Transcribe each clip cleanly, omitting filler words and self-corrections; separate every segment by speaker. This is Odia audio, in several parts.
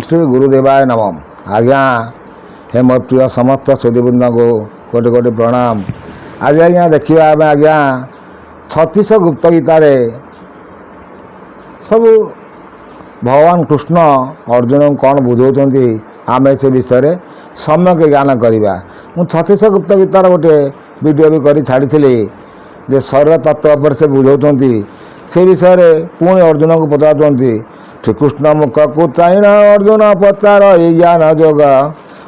Speaker 1: श्री गुरुदेवाय नमः। आज्ञा हे मोर प्रिय समस्त सुधीवृंद को कोटि कोटि प्रणाम। आज आज्ञा देखा आज्ञा 36 गुप्त गीतार सब भगवान कृष्ण अर्जुन को कौन बुझाऊँच आम से विषय सम्यक ज्ञान करवा। मु 36 गुप्त गीतार गोटे वीडियो भी कर छाड़ी जे शरीर तत्व पर से बुझाऊँच से विषय पुणी अर्जुन को पचारुँच श्रीकृष्ण मुख को चाहिए अर्जुन पचार ज्ञान जोग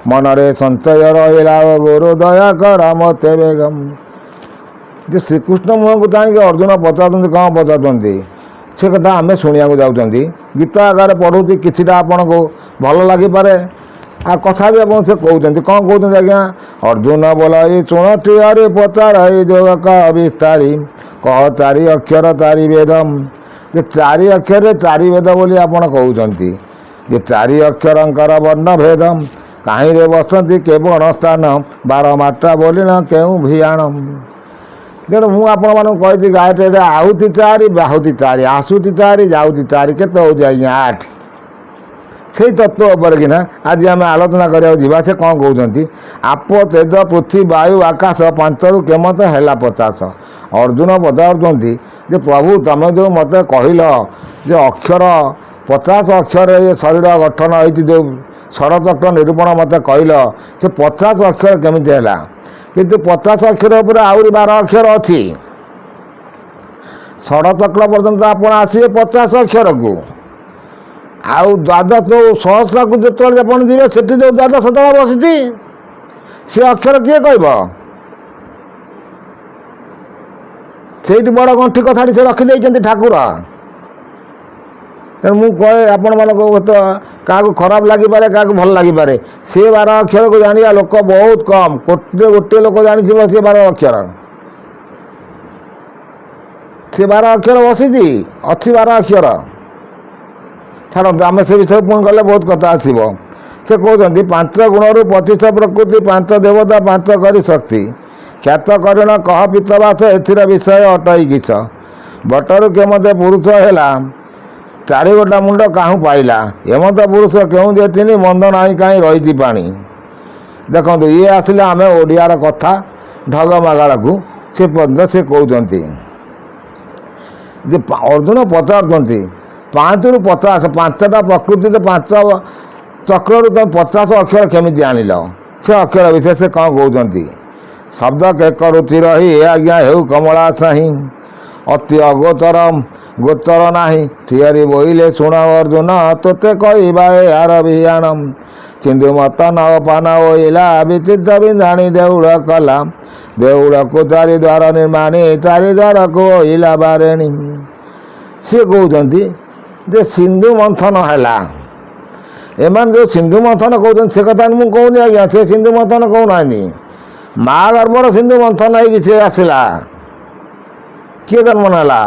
Speaker 1: मनरे संचय रहा गुरु दया कर मत बेगम। जे श्रीकृष्ण मुह को चाहिए अर्जुन पचार कौन पचार से कथा आम शुणा जाऊँ गीत आगे पढ़ुची कि आपण को भल लगिपे आ कथा भी आप से कहते कौन कहते आज्ञा अर्जुन बोला ये चुण टीआरे पचार जोग का विस्तारी कह चारि अक्षर चारि वेदम। जे चारि अक्षर चारि वेद बोली आपण कहते जे चारि अक्षर वर्ण भेदम कहीं रे बसती केवल स्थान 12 मात्रा बोली न केउ भियाणम। तेणु मुझे कही गायत्री आहुति चारि बाहुति चारि आसुति चारि जाऊति चारि केते हो आज्ञा 8 से तत्व पर कि आज आम आलोचना करा से कौन कहते आप तेज पृथ्वी वायु आकाश 5 रु केमत है 50। अर्जुन पचारुंट जे प्रभु तुम जो मत कहल जे अक्षर 50 अक्षर ये शरीर गठन होती जो षड़चक्र निरूपण मत कहल से 50 अक्षर केमी है किंतु 50 अक्षर उपर आहरी 12 अक्षर अच्छी षड़चक्र पर्यंत आप आसवे 50 अक्षर को आउ द्वादश सहस्र को जो जी से जो द्वादश दल बसी सी अक्षर किए कह से बड़ गंठी कथाटी से रखिदे ठाकुर। तेणु मुझे कहे आपण मान क्या खराब लगिपे क्या भल लगिपे सी 12 अक्षर को जाना लोक बहुत कम कोटे गोटे लोक जानी सी 12 अक्षर सी 12 अक्षर बसी अच्छी 12 अक्षर छाड़ो आम से विषय पुणी गले बहुत कथा आसो से कहते 5 गुणरू 25 प्रकृति 5 देवता 5 करी शक्ति ख्यात करण कह पितवास एथिर विषय अटई किस बटर केमत पुरुष है 4 गोटा मुंड काहू पाइला एमत पुरुष क्यों जे मंद ना कहीं रही पानी। देखो ये आसिले आम ओडियार कथा ढगमागाड़ को से कहते अर्जुन पचारुंट 5 रु 50 5टा प्रकृति तो 5 चक्र रु तुम 50 अक्षर केमी आनिल से अक्षर विषय से कौन कहते शब्द केक रुचि रही आज्ञा हेउ कमला साही अति अगोचरम गोचर नाही थियरी बोले शुण अर्जुन तोते कहवा यार भियाणम सिंधु मत नव पान ओइला विचित्र बिंधाणी देउड़ कला देउड़ को 4 द्वार निर्माणी 4 द्वार को ओइला बारेणी। सी कहते जे सिंधु मंथन है एमान जो सिंधु मंथन कहते से कथा मुझे कहूनी आज्ञा से सिंधु मंथन कहूना माँ गर्भर सिंधु मंथन है आसला किए जन्म नाला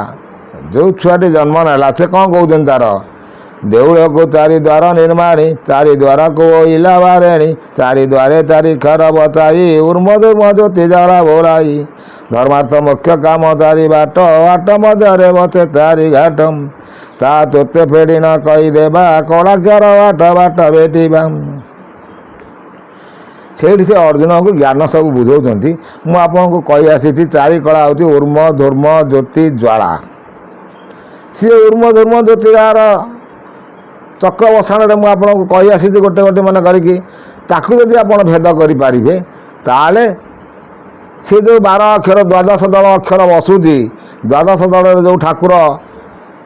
Speaker 1: जो छुआटी जन्म नाला से कौन कहते तार देउल को 4 द्वार निर्माणी 4 द्वार को ओइला बारेणी 4 द्वारे 4 खर बताई उर्मधुर्म ज्योति जला बोलाई धर्मार्थ मुख्य काम 4 बाट आट मध्य बसे 4 घाटम ता तोते फेड़ी न कहीदेवा कलाक्षर बाट बाट बेटिबा। से अर्जुन को ज्ञान सब बुझाऊँ मुझे आपको कही आसी 4 कला हूँ उर्म धूर्म ज्योति ज्वाला सी उर्म धूर्म ज्योति यार चक्र बसाण में आपको कही आसी गोटे गोटे मन करके जदि आप भेद करें ताले सी जो 12 अक्षर द्वादश दल अक्षर बसुची द्वादश दल जो ठाकुर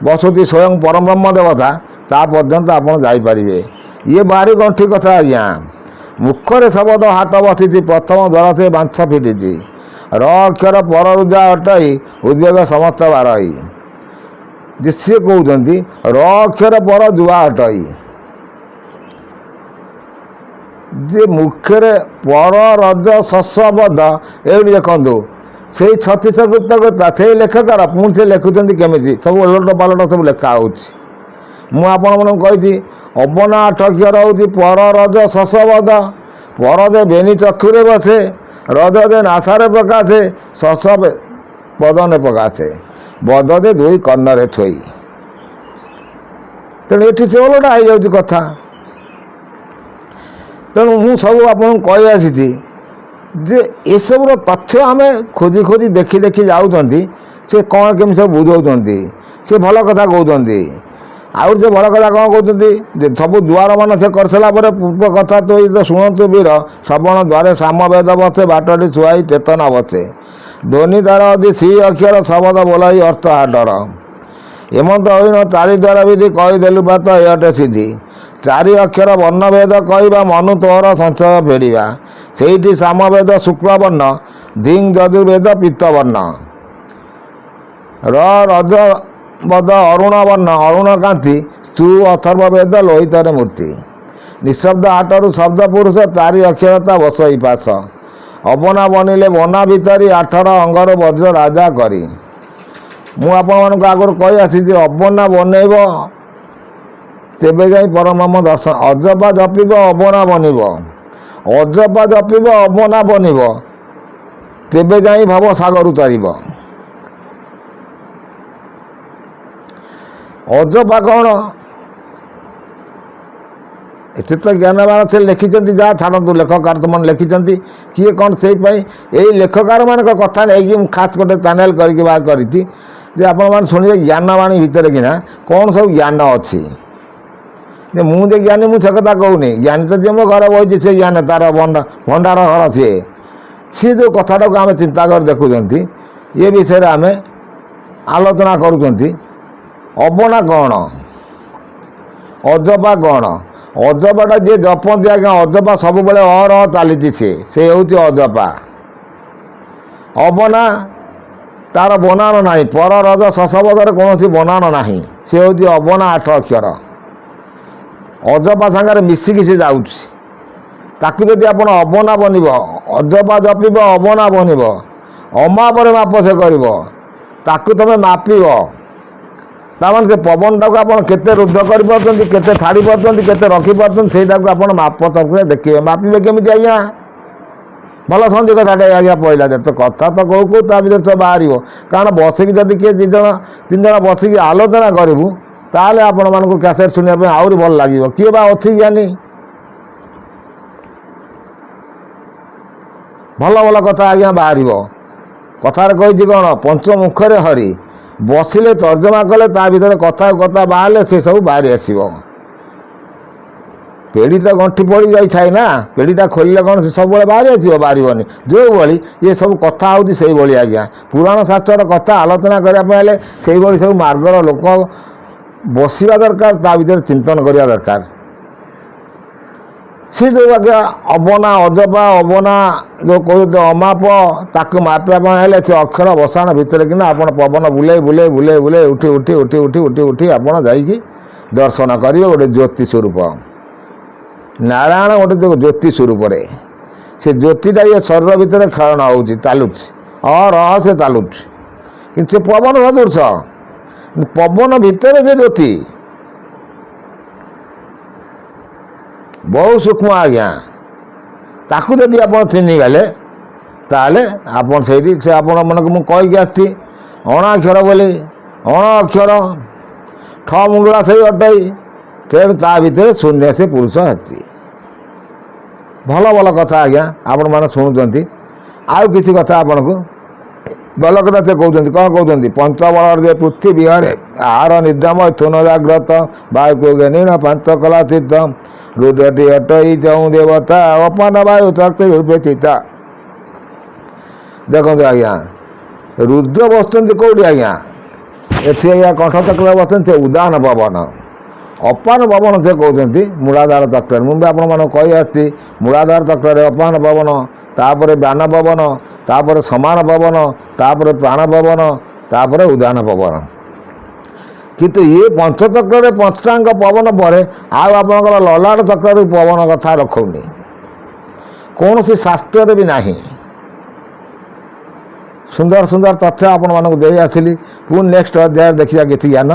Speaker 1: बसुची स्वयं परम ब्रह्म देवता ता पर्यंत आप जापे ये बारी गंठी कथा आज्ञा मुखरे शब्द हाट बसी प्रथम द्वार से बांछ फिटी र अक्षर पर रुजा अटई उद्वेग समस्त बारई सी कहते र अक्षर पर जुआ अटई जे मुखरे पर रज शस बद ये देखु से 36 गुप्त कथा से लेखकार पुणी से लिखुं केमी सब ओलट पालट सब लेखा मुझे अबना 8 अक्षर हूँ पर रज शस बद पर दे बेनी चक्षुरे बसे रज दे नासारे प्रकाशे शस बदने प्रकाशे बद दे 2 कर्णरे थोई तेणु ये से ओलटा हो कथा ତେଣୁ ମୁଁ ସବୁ ଆପଣଙ୍କୁ କହି ଆସିଛି ଯେ ଏସବୁର ତଥ୍ୟ ଆମେ ଖୋଜି ଖୋଜି ଦେଖି ଦେଖି ଯାଉଛନ୍ତି। ସେ କ'ଣ କେମିତି ସବୁ ବୁଝାଉଛନ୍ତି, ସେ ଭଲ କଥା କହୁଛନ୍ତି। ଆଉ ସେ ଭଲ କଥା କ'ଣ କହୁଛନ୍ତି ଯେ ସବୁ ଦ୍ୱାରମାନ ସେ କରିସାରିଲା ପରେ ପୂର୍ବ କଥା ତ ଶୁଣନ୍ତୁ ବୀର ଶ୍ରବଣ ଦ୍ୱାରେ ସାମବେଦ ବସେ ବାଟଟି ଛୁଆଇ ଚେତନା ବସେ ଧ୍ୱନି ତାର ଅଦି ଶ୍ରୀ ଅକ୍ଷର ଶବଦ ବୋଲାଇ ଅର୍ଥ ହାଡର ଏମନ୍ତ ହୋଇନ ଚାରି ଦ୍ୱାର ବିଧି କହିଦେଲୁ ପାତ ଏଅଟେ ସିଧି ଚାରି ଅକ୍ଷର ବର୍ଣ୍ଣଭେଦ କହିବା ମନୁ ତୋର ସଂଶୟ ଫେରିବା ସେଇଠି ସାମବେଦ ଶୁକ୍ଳବର୍ଣ୍ଣ ଧିଂ ଯଜୁର୍ବେଦ ପିତ୍ତବର୍ଣ୍ଣ ରଜ ବଦ ଅରୁଣ ବର୍ଣ୍ଣ ଅରୁଣ କାନ୍ତି ସ୍ତୁ ଅଥର୍ବବେଦ ଲୋହିତରେ ମୂର୍ତ୍ତି ନିଶବ୍ଦ ଆଠରୁ ଶବ୍ଦ ପୁରୁଷ ଚାରି ଅକ୍ଷରତା ବସଇ ପାଶ ଅବନା ବନିଲେ ବନା ଭିତରି ଆଠର ଅଙ୍ଗର ବଜ୍ର ରାଜା କରି। ମୁଁ ଆପଣମାନଙ୍କୁ ଆଗରୁ କହି ଆସିଛି ଅବନା ବନେଇବ ତେବେ ଯାଇ ପରମାମ ଦର୍ଶନ। ଅଜପା ଜପିବ ଅବନା ବନିବ, ଅଜପା ଜପିବ ଅବନା ବନିବ ତେବେ ଯାଇ ଭବ ସାଗରୁ ତାରିବ। ଅଜପା କ'ଣ? ଏଠି ତ ଜ୍ଞାନବାନ ସେ ଲେଖିଛନ୍ତି, ଯାହା ଛାଡ଼ନ୍ତୁ, ଲେଖକାର ମାନେ ଲେଖିଛନ୍ତି କିଏ କ'ଣ ସେଇପାଇଁ ଏଇ ଲେଖକାରମାନଙ୍କ କଥା ନେଇକି ମୁଁ ଖାସ୍ ଗୋଟେ ଚ୍ୟାନେଲ୍ କରିକି ବାହାର କରିଛି ଯେ ଆପଣମାନେ ଶୁଣିବେ ଜ୍ଞାନବାଣୀ ଭିତରେ କିନା କ'ଣ ସବୁ ଜ୍ଞାନ ଅଛି। ଯେ ମୁଁ ଯେ ଜ୍ଞାନୀ ମୁଁ ସେ କଥା କହୁନି, ଜ୍ଞାନୀ ତ ଯିଏ ମୋ ଘରେ ବହିଛି ସେ ଜ୍ଞାନୀ, ତାର ଭଣ୍ଡାର ଘର ସିଏ ଯେଉଁ କଥାଟାକୁ ଆମେ ଚିନ୍ତା କରି ଦେଖୁଛନ୍ତି ଏ ବିଷୟରେ ଆମେ ଆଲୋଚନା କରୁଛନ୍ତି। ଅବନା କ'ଣ, ଅଜପା କ'ଣ? ଅଜପାଟା ଯିଏ ଜପନ୍ତି ଆଜ୍ଞା, ଅଜପା ସବୁବେଳେ ଅର ଚାଲିଛି, ସେ ହେଉଛି ଅଜପା। ଅବନା ତାର ବନାନ ନାହିଁ, ପର ରଜ ଶଶବଦରେ କୌଣସି ବନାନ ନାହିଁ, ସେ ହେଉଛି ଅବନା ଆଠ ଅକ୍ଷର। ଅଜପା ସାଙ୍ଗରେ ମିଶିକି ସେ ଯାଉଛି। ତାକୁ ଯଦି ଆପଣ ଅବନା ବନିବ, ଅଜପା ଜପିବ ଅବନା ବନିବ, ଅମାପରେ ମାପ ସେ କରିବ, ତାକୁ ତୁମେ ମାପିବ। ତାମାନେ ସେ ପବନଟାକୁ ଆପଣ କେତେ ରୁଦ୍ଧ କରିପାରୁଛନ୍ତି, କେତେ ଛାଡ଼ି ପାରୁଛନ୍ତି, କେତେ ରଖିପାରୁଛନ୍ତି, ସେଇଟାକୁ ଆପଣ ମାପ ତରଫରେ ଦେଖିବେ। ମାପିବେ କେମିତି ଆଜ୍ଞା? ଭଲ ସନ୍ଧି କଥାଟେ ଆଜ୍ଞା ପଡ଼ିଲା। ଯେତେ କଥା ତ କହୁ କହୁ ତା ଭିତରେ ତ ବାହାରିବ। କାରଣ ବସିକି ଯଦି କିଏ ଦୁଇ ଜଣ ତିନି ଜଣ ବସିକି ଆଲୋଚନା କରିବୁ ତାହେଲେ ଆପଣମାନଙ୍କୁ କ୍ୟାସେଟ୍ ଶୁଣିବା ପାଇଁ ଆହୁରି ଭଲ ଲାଗିବ। କିଏ ବା ଅଛି ଜ୍ଞାନୀ? ଭଲ ଭଲ କଥା ଆଜ୍ଞା ବାହାରିବ। କଥାରେ କହିଛି କ'ଣ, ପଞ୍ଚମୁଖରେ ହରି, ବସିଲେ ତର୍ଜମା କଲେ ତା ଭିତରେ କଥା କଥା ବାହାରିଲେ ସେ ସବୁ ବାହାରି ଆସିବ। ପେଡ଼ି ତ ଗଣ୍ଠି ପଡ଼ି ଯାଇଥାଏ ନା, ପେଡ଼ିଟା ଖୋଲିଲେ କ'ଣ ସେ ସବୁବେଳେ ବାହାରି ଆସିବ? ବାହାରିବନି। ଯେଉଁଭଳି ଇଏ ସବୁ କଥା ହେଉଛି ସେଇଭଳି ଆଜ୍ଞା। ପୁରାଣ ଶାସ୍ତ୍ରର କଥା ଆଲୋଚନା କରିବା ପାଇଁ ହେଲେ ସେଇଭଳି ସବୁ ମାର୍ଗର ଲୋକ ବସିବା ଦରକାର, ତା ଭିତରେ ଚିନ୍ତନ କରିବା ଦରକାର। ସେ ଯେଉଁ ଆଜ୍ଞା ଅବନା ଅଜପା ଅବନା ଯେଉଁ କହୁଛନ୍ତି ଅମାପ, ତାକୁ ମାପିବା ପାଇଁ ହେଲେ ସେ ଅକ୍ଷର ବସାଣ ଭିତରେ କିନା ଆପଣ ପବନ ବୁଲେଇ ବୁଲେଇ ବୁଲେଇ ବୁଲେଇ ଉଠି ଉଠି ଉଠି ଉଠି ଉଠି ଉଠି ଆପଣ ଯାଇକି ଦର୍ଶନ କରିବେ ଗୋଟେ ଜ୍ୟୋତି ସ୍ୱରୂପ। ନାରାୟଣ ଗୋଟେ ଜ୍ୟୋତି ସ୍ୱରୂପରେ, ସେ ଜ୍ୟୋତିଟା ଇଏ ଶରୀର ଭିତରେ ଖେଳଣା ହେଉଛି, ଚାଲୁଛି, ରହ ସେ ଚାଲୁଛି। କିନ୍ତୁ ସେ ପବନ ସଦୃଶ, ପବନ ଭିତରେ ସେ ଜ୍ୟୋତି ବହୁ ସୂକ୍ଷ୍ମ ଆଜ୍ଞା। ତାକୁ ଯଦି ଆପଣ ଚିହ୍ନିଗଲେ ତାହେଲେ ଆପଣ ସେଇଠି ସେ ଆପଣମାନଙ୍କୁ ମୁଁ କହିକି ଆସିଛି ଅଣାକ୍ଷର ବୋଲି, ଅଣ ଅକ୍ଷର ଠ ମୁଣ୍ଡଳା ସେଇ ଅଟଇ, ତେଣୁ ତା ଭିତରେ ଶୂନ୍ୟ ସେ ପୁରୁଷ ହାତୀ। ଭଲ ଭଲ କଥା ଆଜ୍ଞା ଆପଣମାନେ ଶୁଣୁଛନ୍ତି। ଆଉ କିଛି କଥା ଆପଣଙ୍କୁ ଭଲ କଥା ସେ କହୁଛନ୍ତି। କ'ଣ କହୁଛନ୍ତି? ପଞ୍ଚବଳରେ ଯେ ପୃଥ୍ୱୀ ବିହରେ ଆହାର ନିଦ୍ରାମ ଥୁନ ଜାଗ୍ରତ ବାୟୁକୁ ଜ୍ଞାନୀନ ପାଞ୍ଚ କଲା ଚିତ୍ତ ରୁଦ୍ରଟି ଅଟଇ ଚଉଁ ଦେବତା ଅପାନ ବାୟୁ ଶକ୍ତି ଉପେକ୍ଷିତା। ଦେଖନ୍ତୁ ଆଜ୍ଞା, ରୁଦ୍ର ବସୁଛନ୍ତି କେଉଁଠି ଆଜ୍ଞା? ଏଠି ଆଜ୍ଞା କଣ୍ଠଚକ୍ରରେ ବସୁଛନ୍ତି, ସେ ଉଦାନ ପବନ। ଅପାନ ପବନ ସେ କହୁଛନ୍ତି ମୂଳାଧାର ଚକ୍ରରେ। ମୁଁ ବି ଆପଣମାନଙ୍କୁ କହି ଆସିଛି, ମୂଳାଧାର ଚକ୍ରରେ ଅପାନ ପବନ, ତାପରେ ବ୍ୟାନ ପବନ, ତାପରେ ସମାନ ପବନ, ତାପରେ ପ୍ରାଣ ପବନ, ତାପରେ ଉଦାନ ପବନ। କିନ୍ତୁ ଇଏ ପଞ୍ଚଚକ୍ରରେ ପଞ୍ଚାଙ୍ଗ ପବନ ପରେ ଆଉ ଆପଣଙ୍କର ଲଲାଟ ଚକ୍ରରେ ପବନ କଥା ରଖୁନି, କୌଣସି ଶାସ୍ତ୍ରରେ ବି ନାହିଁ। ସୁନ୍ଦର ସୁନ୍ଦର ତଥ୍ୟ ଆପଣମାନଙ୍କୁ ଦେଇ ଆସିଲି। ପୁଣି ନେକ୍ସଟ ଅଧ୍ୟାୟରେ ଦେଖିବା କିଛି ଜ୍ଞାନ।